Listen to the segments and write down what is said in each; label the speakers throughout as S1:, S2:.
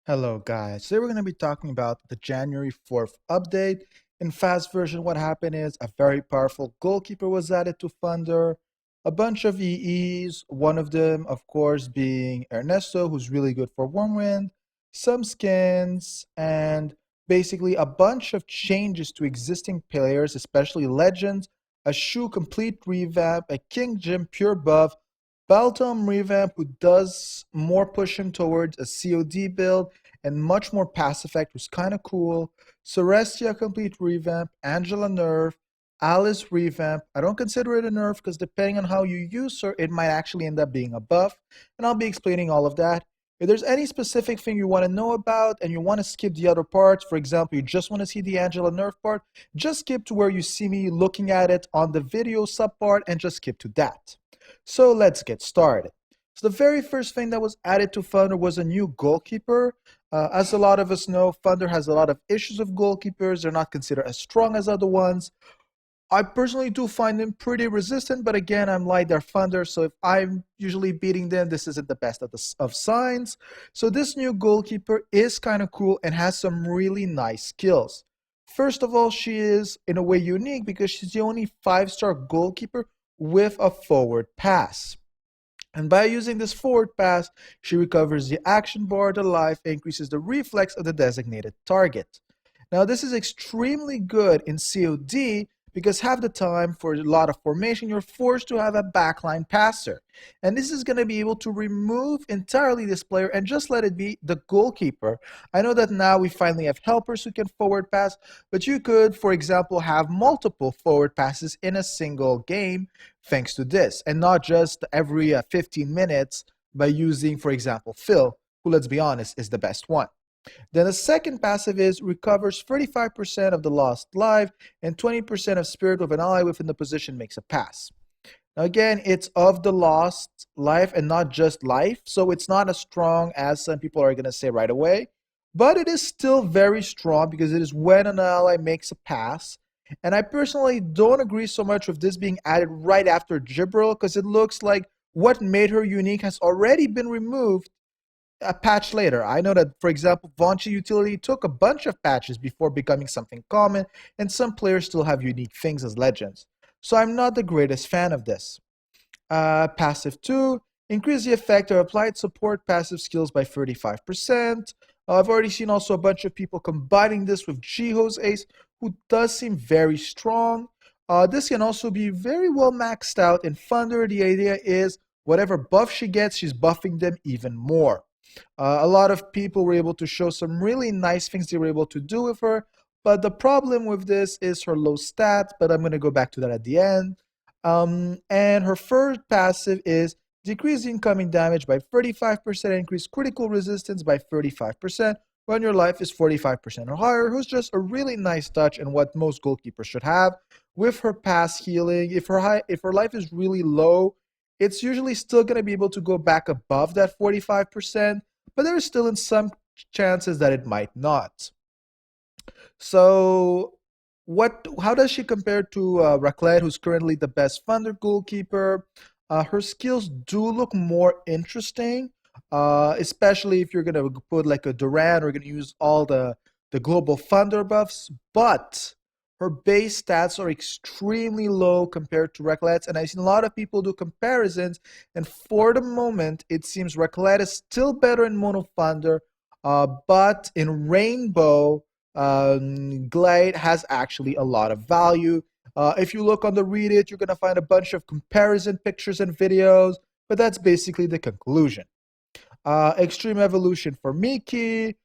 S1: Hello guys, today we're going to be talking about the January 4th update. In fast version, what happened is a very powerful goalkeeper was added to Thunder, a bunch of EEs, one of them of course being Ernesto, who's really good for Wormwind, some skins, and basically a bunch of changes to existing players, especially legends, a shoe complete revamp, a King Jim pure buff, Baltom revamp who does more pushing towards a COD build, and much more Pass Effect was kind of cool. Celestia complete revamp, Angela nerf, Alice revamp. I don't consider it a nerf because depending on how you use her, it might actually end up being a buff, and I'll be explaining all of that. If there's any specific thing you want to know about and you want to skip the other parts, for example, you just want to see the Angela nerf part, just skip to where you see me looking at it on the video sub part and just skip to that. So let's get started. So the very first thing that was added to Thunder was a new goalkeeper. As a lot of us know, Thunder has a lot of issues with goalkeepers. They're not considered as strong as other ones. I personally do find them pretty resistant, but again, I'm like their Thunder, so if I'm usually beating them, this isn't the best of signs. So this new goalkeeper is kind of cool and has some really nice skills. First of all, she is in a way unique because she's the only 5-star goalkeeper with a forward pass. And by using this forward pass, she recovers the action bar, the life, and increases the reflex of the designated target. Now, this is extremely good in COD because half the time, for a lot of formation, you're forced to have a backline passer. And this is going to be able to remove entirely this player and just let it be the goalkeeper. I know that now we finally have helpers who can forward pass, but you could, for example, have multiple forward passes in a single game thanks to this, and not just every 15 minutes by using, for example, Phil, who, let's be honest, is the best one. Then the second passive is recovers 35% of the lost life and 20% of spirit of an ally within the position makes a pass. Now again, it's of the lost life and not just life, so it's not as strong as some people are going to say right away, but it is still very strong because it is when an ally makes a pass. And I personally don't agree so much with this being added right after Gibril because it looks like what made her unique has already been removed a patch later. I know that, for example, Vonchi Utility took a bunch of patches before becoming something common, and some players still have unique things as legends. So I'm not the greatest fan of this. Passive 2, increase the effect of applied support passive skills by 35%. I've already seen also a bunch of people combining this with Jiho's Ace, who does seem very strong. This can also be very well maxed out in Thunder. The idea is whatever buff she gets, she's buffing them even more. A lot of people were able to show some really nice things they were able to do with her, but the problem with this is her low stats, but I'm going to go back to that at the end. And her third passive is decrease incoming damage by 35%, increase critical resistance by 35% when your life is 45% or higher, who's just a really nice touch and what most goalkeepers should have. With her pass healing, if her life is really low, it's usually still going to be able to go back above that 45%, but there's still in some chances that it might not. So how does she compare to Raclette, who's currently the best Thunder goalkeeper? Her skills do look more interesting, especially if you're going to put like a Duran or going to use all the global Thunder buffs, but her base stats are extremely low compared to Raclette's, and I've seen a lot of people do comparisons, and for the moment, it seems Raclette is still better in Mono Thunder, but in Rainbow, Glade has actually a lot of value. If you look on the Reddit, you're going to find a bunch of comparison pictures and videos, but that's basically the conclusion. Extreme Evolution for Miki.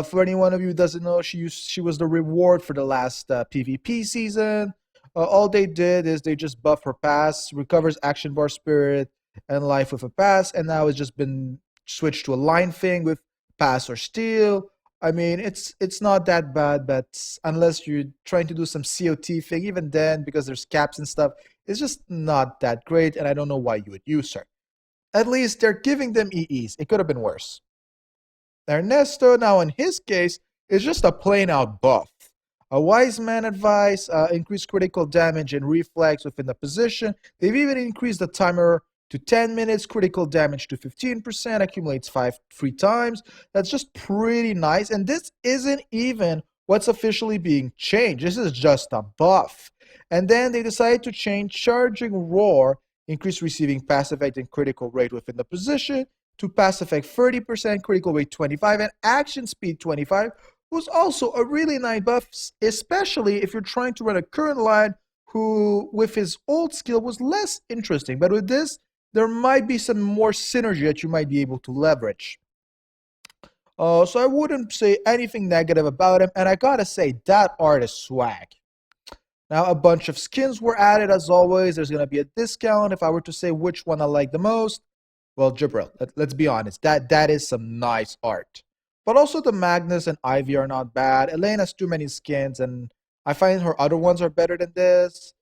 S1: For anyone of you who doesn't know, she was the reward for the last PvP season. All they did is they just buff her pass, recovers action bar spirit and life with a pass, and now it's just been switched to a line thing with pass or steal. I mean, it's not that bad, but unless you're trying to do some COT thing, even then, because there's caps and stuff, it's just not that great, and I don't know why you would use her. At least they're giving them EEs. It could have been worse. Ernesto, now in his case, is just a plain out buff. A wise man advice, increased critical damage and reflex within the position. They've even increased the timer to 10 minutes, critical damage to 15%, accumulates 3 times. That's just pretty nice. And this isn't even what's officially being changed. This is just a buff. And then they decided to change Charging Roar, increase receiving pass effect and critical rate within the position, to pass effect 30%, critical rate 25, and action speed 25, was also a really nice buff, especially if you're trying to run a current line who, with his old skill, was less interesting. But with this, there might be some more synergy that you might be able to leverage. So I wouldn't say anything negative about him, and I gotta say, that art is swag. Now, a bunch of skins were added, as always. There's gonna be a discount. If I were to say which one I like the most, well, Jibril, let's be honest, that is some nice art. But also the Magnus and Ivy are not bad. Elaine has too many skins, and I find her other ones are better than this.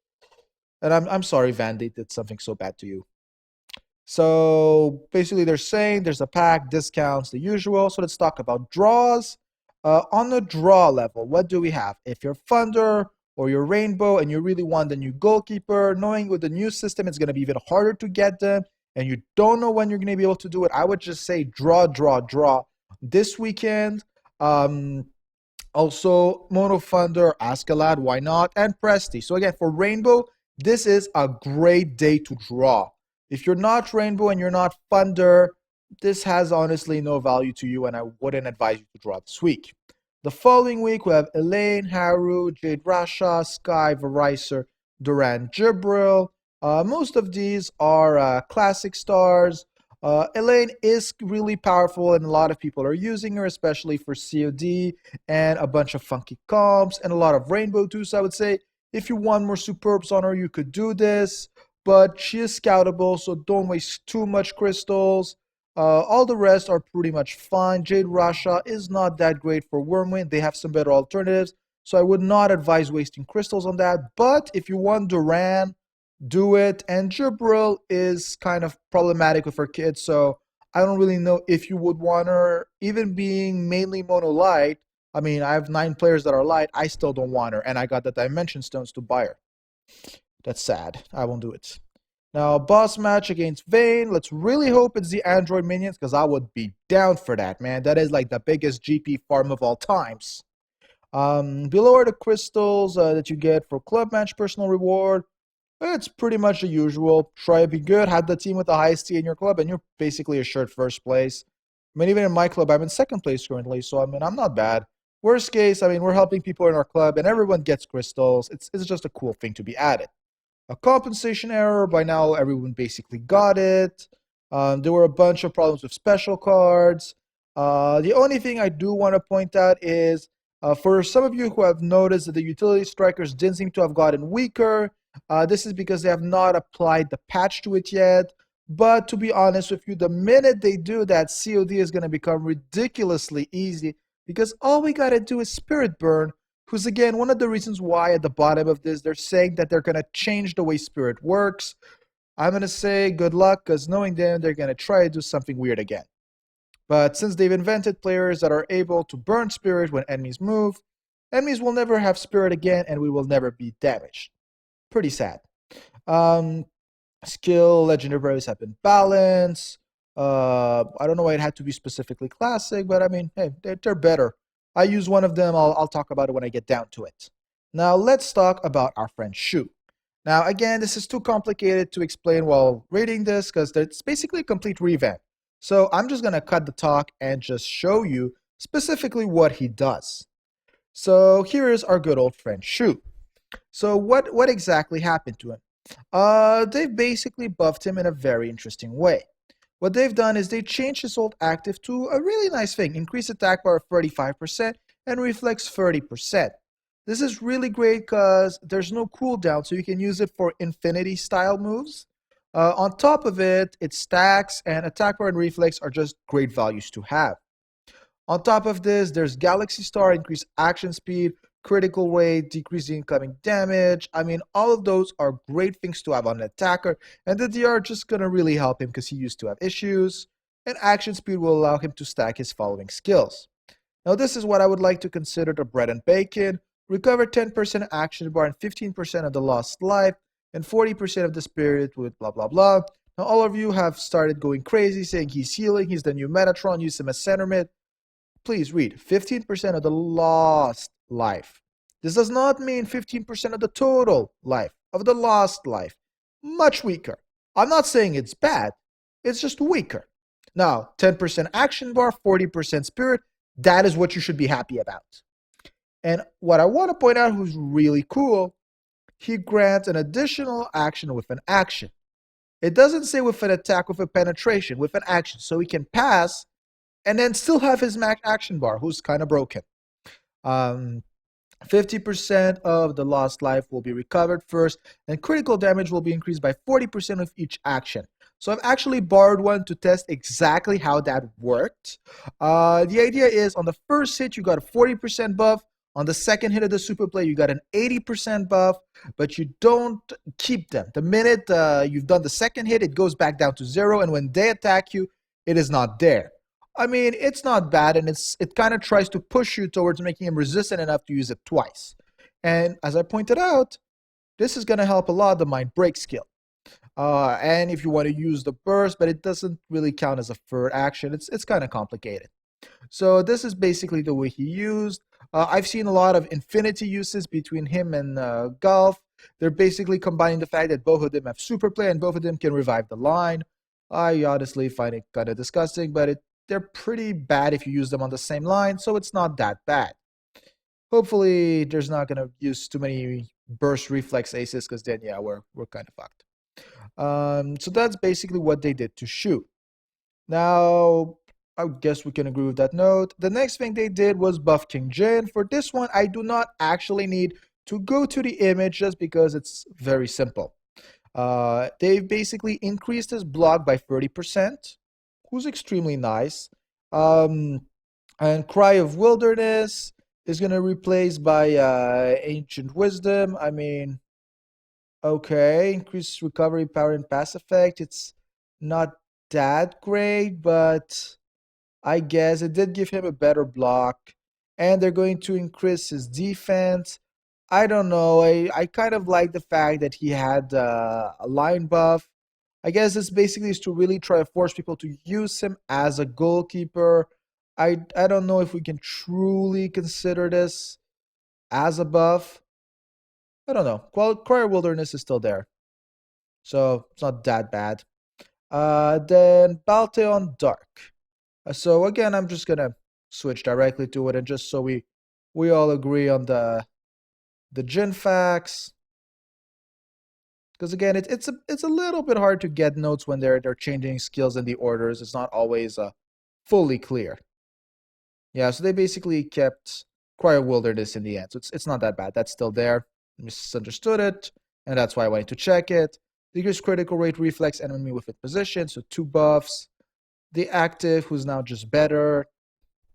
S1: And I'm sorry, Vandy did something so bad to you. So basically, they're saying there's a pack, discounts, the usual. So let's talk about draws. On the draw level, what do we have? If you're Thunder or you're Rainbow and you really want the new goalkeeper, knowing with the new system, it's going to be even harder to get them, and you don't know when you're going to be able to do it, I would just say draw, draw, draw this weekend. Also, Mono Thunder, Askeladd, why not? And Presti. So again, for Rainbow, this is a great day to draw. If you're not Rainbow and you're not Thunder, this has honestly no value to you, and I wouldn't advise you to draw this week. The following week, we have Elaine, Haru, Jade Rasha, Sky, Verizor, Duran, Jibril. Most of these are classic stars. Elaine is really powerful, and a lot of people are using her, especially for COD and a bunch of funky comps and a lot of Rainbow too. So I would say if you want more Superbs on her, you could do this. But she is scoutable, so don't waste too much crystals. All the rest are pretty much fine. Jade Rasha is not that great for Wormwind. They have some better alternatives, so I would not advise wasting crystals on that. But if you want Duran, do it. And Jibril is kind of problematic with her kids, so I don't really know if you would want her. Even being mainly mono light, I mean, I have 9 players that are light, I still don't want her, and I got the Dimension Stones to buy her. That's sad. I won't do it. Now, boss match against Vayne. Let's really hope it's the Android minions, because I would be down for that, man. That is like the biggest GP farm of all times. Below are the crystals that you get for club match personal reward. It's pretty much the usual. Try to be good, have the team with the highest T in your club, and you're basically assured first place. I mean, even in my club, I'm in second place currently, so I mean, I'm not bad. Worst case, I mean, we're helping people in our club, and everyone gets crystals. It's just a cool thing to be added. A compensation error, by now everyone basically got it. There were a bunch of problems with special cards. The only thing I do want to point out is, for some of you who have noticed that the utility strikers didn't seem to have gotten weaker, this is because they have not applied the patch to it yet. But to be honest with you, the minute they do that, COD is going to become ridiculously easy, because all we got to do is Spirit Burn, who's again one of the reasons why at the bottom of this they're saying that they're going to change the way Spirit works. I'm going to say good luck, because knowing them, they're going to try to do something weird again. But since they've invented players that are able to burn Spirit when enemies move, enemies will never have Spirit again, and we will never be damaged. Pretty sad. Skill, legendaries have been balanced. I don't know why it had to be specifically classic, but I mean, hey, they're better. I use one of them. I'll talk about it when I get down to it. Now, let's talk about our friend Shu. Now, again, this is too complicated to explain while reading this, because it's basically a complete revamp. So I'm just going to cut the talk and just show you specifically what he does. So here is our good old friend Shu. So what exactly happened to him? They've basically buffed him in a very interesting way. What they've done is they changed his old active to a really nice thing. Increase attack power 35% and reflex 30%. This is really great because there's no cooldown, so you can use it for infinity style moves. On top of it, it stacks, and attack power and reflex are just great values to have. On top of this, there's Galaxy Star, increase action speed, critical rate, decrease the incoming damage. I mean, all of those are great things to have on an attacker, and the DR are just going to really help him because he used to have issues. And action speed will allow him to stack his following skills. Now, this is what I would like to consider the bread and bacon. Recover 10% action bar and 15% of the lost life, and 40% of the spirit with blah blah blah. Now, all of you have started going crazy, saying he's healing, he's the new Metatron, use him as center mid. Please read 15% of the lost life. This does not mean 15% of the total life, of the lost life. Much weaker. I'm not saying it's bad, it's just weaker. Now, 10% action bar, 40% spirit, that is what you should be happy about. And what I want to point out who's really cool, he grants an additional action with an action. It doesn't say with an attack with a penetration, with an action. So he can pass and then still have his max action bar, who's kind of broken. 50% of the lost life will be recovered first, and critical damage will be increased by 40% of each action. So I've actually borrowed one to test exactly how that worked. The idea is on the first hit, you got a 40% buff. On the second hit of the super play, you got an 80% buff, but you don't keep them. The minute you've done the second hit, it goes back down to 0, and when they attack you, it is not there. I mean, it's not bad, and it kind of tries to push you towards making him resistant enough to use it twice. And as I pointed out, this is going to help a lot the Mind Break skill. And if you want to use the burst, but it doesn't really count as a third action, it's kind of complicated. So this is basically the way he used. I've seen a lot of infinity uses between him and Golf. They're basically combining the fact that both of them have super play and both of them can revive the line. I honestly find it kind of disgusting, but they're pretty bad if you use them on the same line, so it's not that bad. Hopefully, there's not going to use too many burst reflex aces, because then, yeah, we're kind of fucked. So that's basically what they did to Shu. Now, I guess we can agree with that note. The next thing they did was buff King Jin. For this one, I do not actually need to go to the image just because it's very simple. They've basically increased his block by 30%, who's extremely nice. And Cry of Wilderness is going to replace by Ancient Wisdom. I mean, okay, increased recovery power and pass effect. It's not that great, but I guess it did give him a better block. And they're going to increase his defense. I don't know. I kind of like the fact that he had a line buff. I guess this basically is to really try to force people to use him as a goalkeeper. I don't know if we can truly consider this as a buff. I don't know. Cry Wilderness is still there, so it's not that bad. Then Balteon Dark. So again, I'm just gonna switch directly to it, and just so we all agree on the Jin facts. Because again, it's a little bit hard to get notes when they're changing skills in the orders. It's not always fully clear. Yeah, so they basically kept Cry of Wilderness in the end. So it's not that bad. That's still there. Misunderstood it, and that's why I wanted to check it. Decrease critical rate, reflex, enemy within position. So 2 buffs. The active, who's now just better.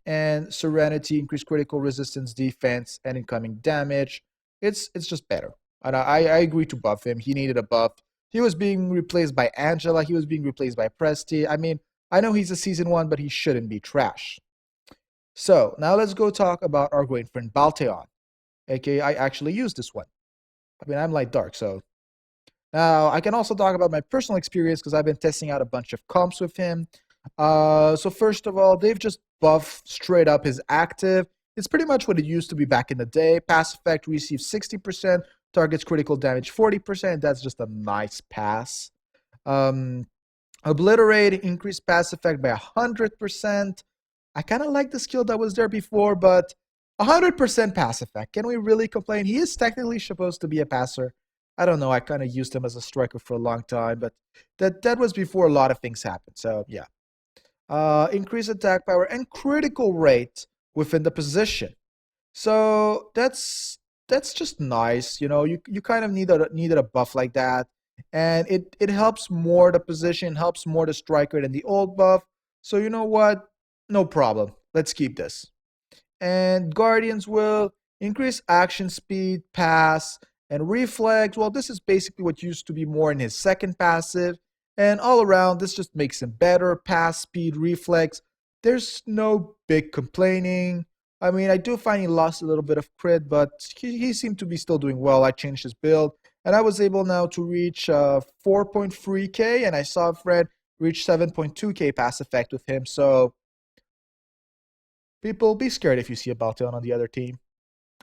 S1: And Serenity, increase critical resistance, defense, and incoming damage. It's just better. And I agree to buff him. He needed a buff. He was being replaced by Angela. He was being replaced by Presti. I mean, I know he's a season 1, but he shouldn't be trash. So now let's go talk about our great friend Balteon. Okay, I actually used this one. I mean, I'm light dark, so. Now, I can also talk about my personal experience because I've been testing out a bunch of comps with him. So first of all, they've just buffed straight up his active. It's pretty much what it used to be back in the day. Pass effect receives 60%, targets critical damage 40%. That's just a nice pass. Obliterate, increased pass effect by 100%. I kind of like the skill that was there before, but 100% pass effect. Can we really complain? He is technically supposed to be a passer. I don't know. I kind of used him as a striker for a long time, but that was before a lot of things happened. So yeah. Increase attack power and critical rate within the position. So that's just nice. You know, you kind of needed a buff like that, and it helps more the position, helps more the striker than the old buff. So you know what? No problem. Let's keep this. And Guardian's Will, increase action speed, pass, and reflex. Well, this is basically what used to be more in his second passive. And all around, this just makes him better. Pass, speed, reflex. There's no big complaining. I mean, I do find he lost a little bit of crit, but he seemed to be still doing well. I changed his build, And I was able now to reach 4.3k, and I saw a friend reach 7.2k pass effect with him. So people, be scared if you see a Balteon on the other team.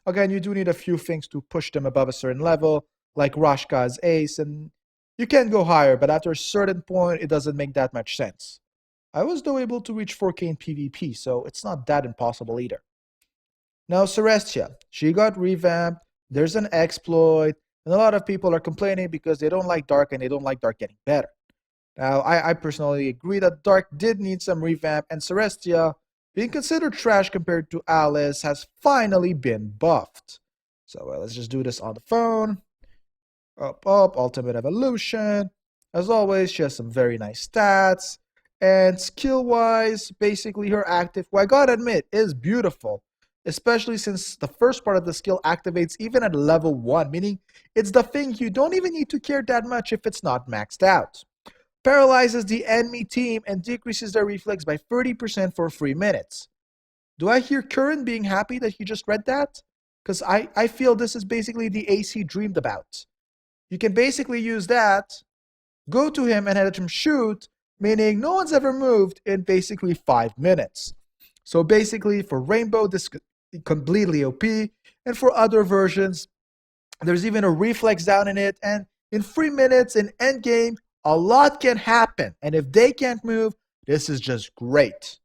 S1: Again, you do need a few things to push them above a certain level, like Rashka's ace, and you can go higher, but after a certain point, it doesn't make that much sense. I was though able to reach 4k in PvP, so it's not that impossible either. Now, Celestia, she got revamped, there's an exploit, and a lot of people are complaining because they don't like Dark and they don't like Dark getting better. Now, I personally agree that Dark did need some revamp, and Celestia, being considered trash compared to Alice, has finally been buffed. So let's just do this on the phone. Up, Ultimate Evolution. As always, she has some very nice stats. And skill-wise, basically her active, who I gotta admit, is beautiful. Especially since the first part of the skill activates even at level 1, meaning it's the thing you don't even need to care that much if it's not maxed out. Paralyzes the enemy team and decreases their reflex by 30% for 3 minutes. Do I hear Curran being happy that he just read that? Because I feel this is basically the ace he dreamed about. You can basically use that, go to him and let him shoot, meaning no one's ever moved in basically 5 minutes. So basically for Rainbow, this is completely OP, and for other versions, there's even a reflex down in it, and in 3 minutes in endgame, a lot can happen, and if they can't move, this is just great.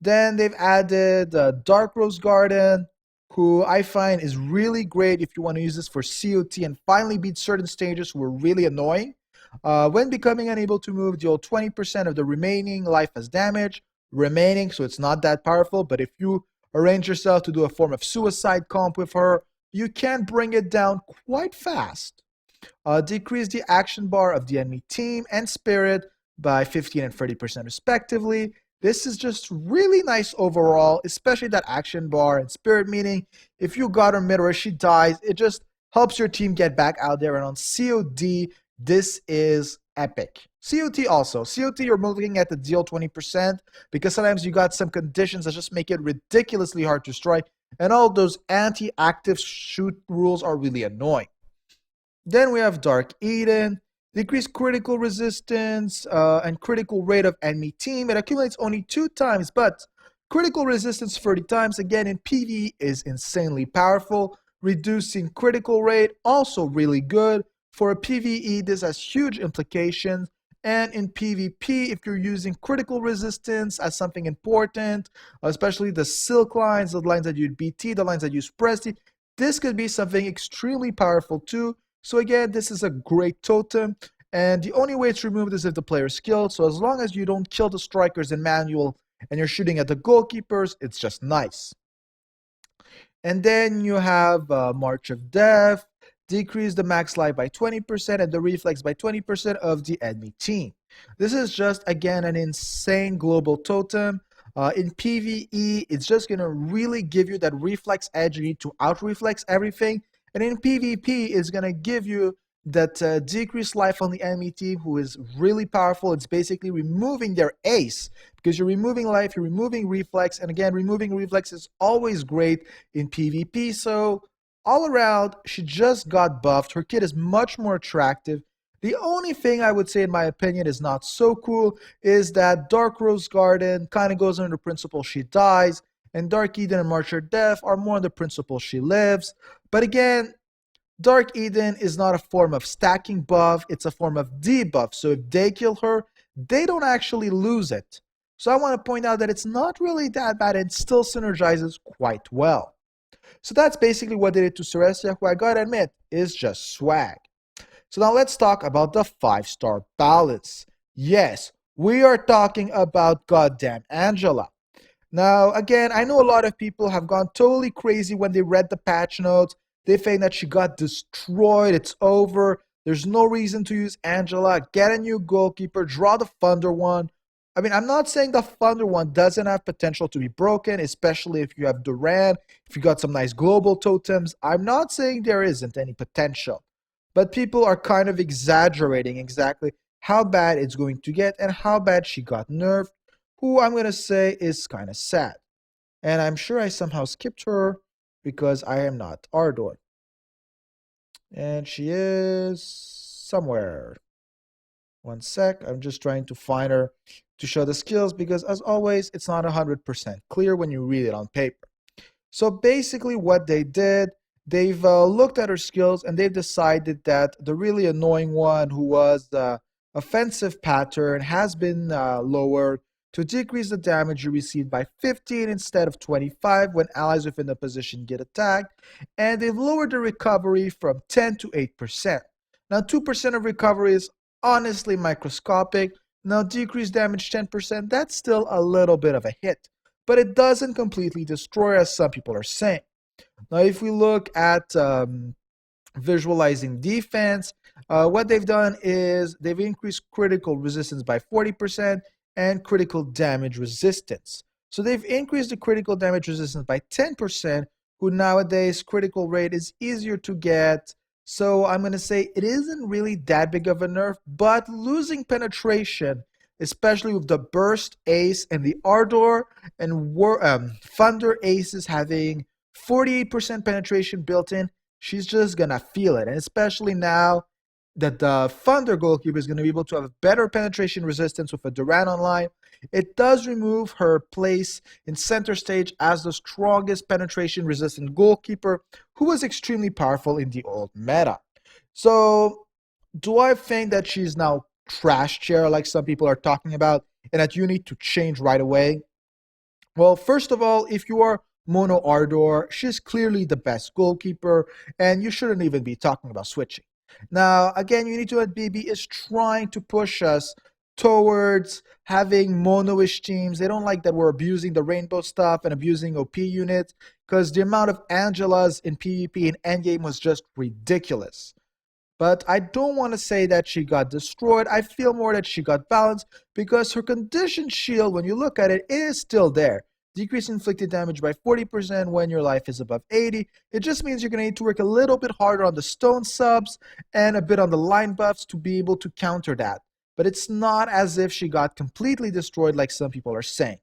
S1: Then they've added Dark Rose Garden, who I find is really great if you want to use this for COT and finally beat certain stages who are really annoying. When becoming unable to move, deal 20% of the remaining life as damage. Remaining, so it's not that powerful, but if you arrange yourself to do a form of suicide comp with her, you can bring it down quite fast. Decrease the action bar of the enemy team and spirit by 15 and 30% respectively. This is just really nice overall, especially that action bar and spirit, meaning if you got her mid or she dies, it just helps your team get back out there. And on COD, this is epic. COT also. COT, you're looking at the deal 20% because sometimes you got some conditions that just make it ridiculously hard to strike. And all those anti-active shoot rules are really annoying. Then we have Dark Eden. Decreased critical resistance and critical rate of enemy team. It accumulates only 2 times, but critical resistance 30 times, again in PvE, is insanely powerful. Reducing critical rate, also really good. For a PvE, this has huge implications. And in PvP, if you're using critical resistance as something important, especially the Silk lines, the lines that use BT, the lines that use Presti, this could be something extremely powerful too. So again, this is a great totem, and the only way it's removed is if the player is skilled. So as long as you don't kill the strikers in manual and you're shooting at the goalkeepers, it's just nice. And then you have March of Death, decrease the max life by 20% and the reflex by 20% of the enemy team. This is just, again, an insane global totem. In PvE, it's just going to really give you that reflex edge. You need to out-reflex everything. And in PvP, it's going to give you that decreased life on the enemy team, who is really powerful. It's basically removing their ace, because you're removing life, you're removing reflex, and again, removing reflex is always great in PvP. So all around, she just got buffed. Her kit is much more attractive. The only thing I would say, in my opinion, is not so cool is that Dark Rose Garden kind of goes under the principle she dies, and Dark Eden and March of Death are more on the principle she lives. But again, Dark Eden is not a form of stacking buff, it's a form of debuff. So if they kill her, they don't actually lose it. So I want to point out that it's not really that bad and still synergizes quite well. So that's basically what they did to Celestia, who I gotta admit is just swag. So now let's talk about the 5-star balance. Yes, we are talking about goddamn Angela. Now, again, I know a lot of people have gone totally crazy when they read the patch notes. They think that she got destroyed, it's over, there's no reason to use Angela, get a new goalkeeper, draw the Thunder one. I mean, I'm not saying the Thunder one doesn't have potential to be broken, especially if you have Duran, if you got some nice global totems. I'm not saying there isn't any potential. But people are kind of exaggerating exactly how bad it's going to get and how bad she got nerfed, who I'm going to say is kind of sad. And I'm sure I somehow skipped her because I am not Ardor. And she is somewhere. One sec. I'm just trying to find her to show the skills because, as always, it's not 100% clear when you read it on paper. So basically, what they did, they've looked at her skills and they've decided that the really annoying one, who was the offensive pattern, has been lowered to decrease the damage you receive by 15 instead of 25 when allies within the position get attacked. And they've lowered the recovery from 10 to 8%. Now, 2% of recovery is honestly microscopic. Now, decreased damage 10%, that's still a little bit of a hit, but it doesn't completely destroy, as some people are saying. Now, if we look at visualizing defense, what they've done is they've increased critical resistance by 40% and critical damage resistance. So they've increased the critical damage resistance by 10%, who nowadays critical rate is easier to get. So I'm going to say it isn't really that big of a nerf, but losing penetration, especially with the Burst Ace and the Ardor and Thunder Aces having 48% penetration built in, she's just going to feel it. And especially now that the Thunder goalkeeper is going to be able to have better penetration resistance with a Duran online, it does remove her place in center stage as the strongest penetration resistant goalkeeper, who was extremely powerful in the old meta. So, do I think that she's now trash chair like some people are talking about and that you need to change right away? Well, first of all, if you are Mono Ardor, she's clearly the best goalkeeper, and you shouldn't even be talking about switching. Now, again, you need to add BB is trying to push us towards having mono-ish teams. They don't like that we're abusing the rainbow stuff and abusing OP units, because the amount of Angelas in PvP and endgame was just ridiculous. But I don't want to say that she got destroyed. I feel more that she got balanced because her condition shield, when you look at it, is still there. Decrease inflicted damage by 40% when your life is above 80. It just means you're going to need to work a little bit harder on the stone subs and a bit on the line buffs to be able to counter that. But it's not as if she got completely destroyed like some people are saying.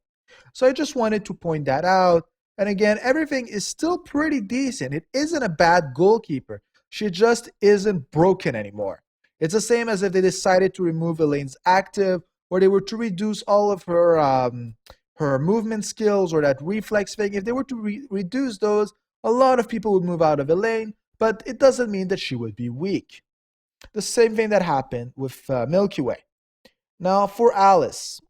S1: So I just wanted to point that out. And again, everything is still pretty decent. It isn't a bad goalkeeper. She just isn't broken anymore. It's the same as if they decided to remove Elaine's active, or they were to reduce all of her movement skills or that reflex thing. If they were to reduce those, a lot of people would move out of Elaine, but it doesn't mean that she would be weak. The same thing that happened with Milky Way. Now, for Alice,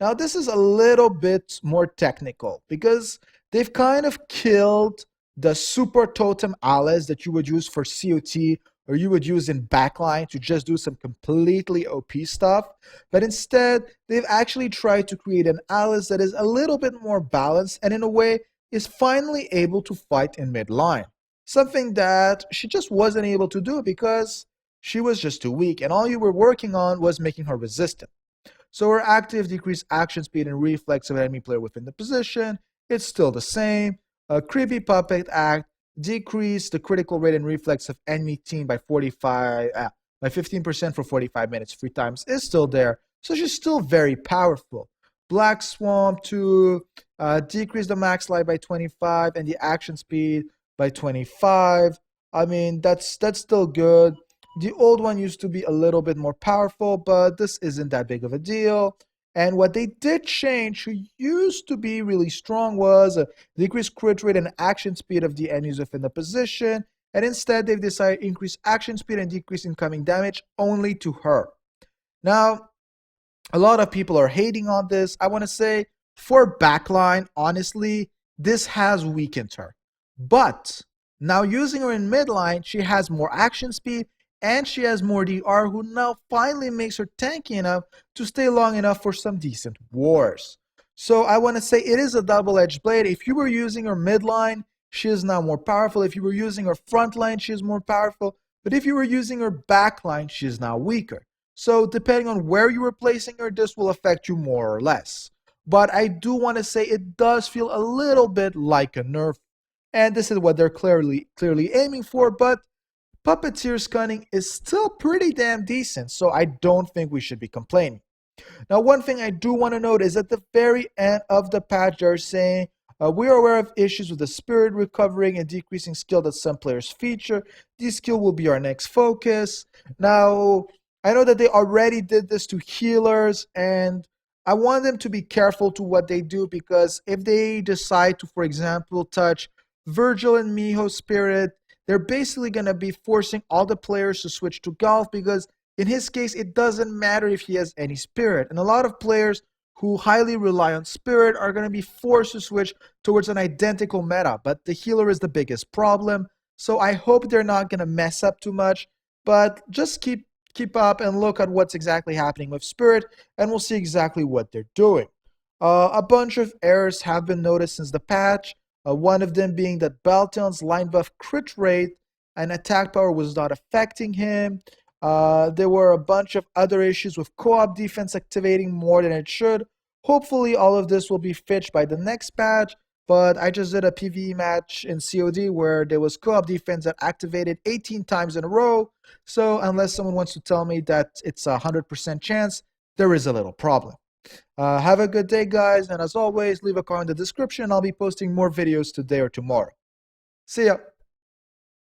S1: now, this is a little bit more technical because they've kind of killed the super totem Alice that you would use for COT or you would use in backline to just do some completely OP stuff. But instead, they've actually tried to create an Alice that is a little bit more balanced and in a way is finally able to fight in midline. Something that she just wasn't able to do because she was just too weak and all you were working on was making her resistant. So her active decreased action speed and reflex of an enemy player within the position. It's still the same. A creepy puppet act decreased the critical rate and reflex of enemy team by 15% for 45 minutes 3 times is still there. So she's still very powerful. Black Swamp to decrease the max life by 25 and the action speed by 25. I mean, that's still good. The old one used to be a little bit more powerful, but this isn't that big of a deal. And what they did change, who used to be really strong, was a decreased crit rate and action speed of the enemies within the position. And instead, they've decided to increase action speed and decrease incoming damage only to her. Now, a lot of people are hating on this. I want to say, for backline, honestly, this has weakened her. But now using her in midline, she has more action speed and she has more DR, who now finally makes her tanky enough to stay long enough for some decent wars. So I want to say it is a double-edged blade. If you were using her midline, she is now more powerful. If you were using her front line, she is more powerful. But if you were using her backline, she is now weaker. So depending on where you were placing her, this will affect you more or less. But I do want to say it does feel a little bit like a nerf. And this is what they're clearly aiming for, but Puppeteer's cunning is still pretty damn decent, so I don't think we should be complaining. Now, one thing I do want to note is at the very end of the patch, they're saying, We are aware of issues with the spirit recovering and decreasing skill that some players feature. This skill will be our next focus. Now, I know that they already did this to healers, and I want them to be careful to what they do, because if they decide to, for example, touch Virgil and Miho spirit, they're basically going to be forcing all the players to switch to Golf, because in his case, it doesn't matter if he has any spirit. And a lot of players who highly rely on spirit are going to be forced to switch towards an identical meta. But the healer is the biggest problem. So I hope they're not going to mess up too much. But just keep up and look at what's exactly happening with spirit, and we'll see exactly what they're doing. A bunch of errors have been noticed since the patch. One of them being that Balteon's line buff crit rate and attack power was not affecting him. There were a bunch of other issues with co-op defense activating more than it should. Hopefully all of this will be fixed by the next patch, but I just did a PvE match in COD where there was co-op defense that activated 18 times in a row, so unless someone wants to tell me that it's a 100% chance, there is a little problem. Have a good day, guys, and as always, leave a comment in the description. I'll be posting more videos today or tomorrow. See ya!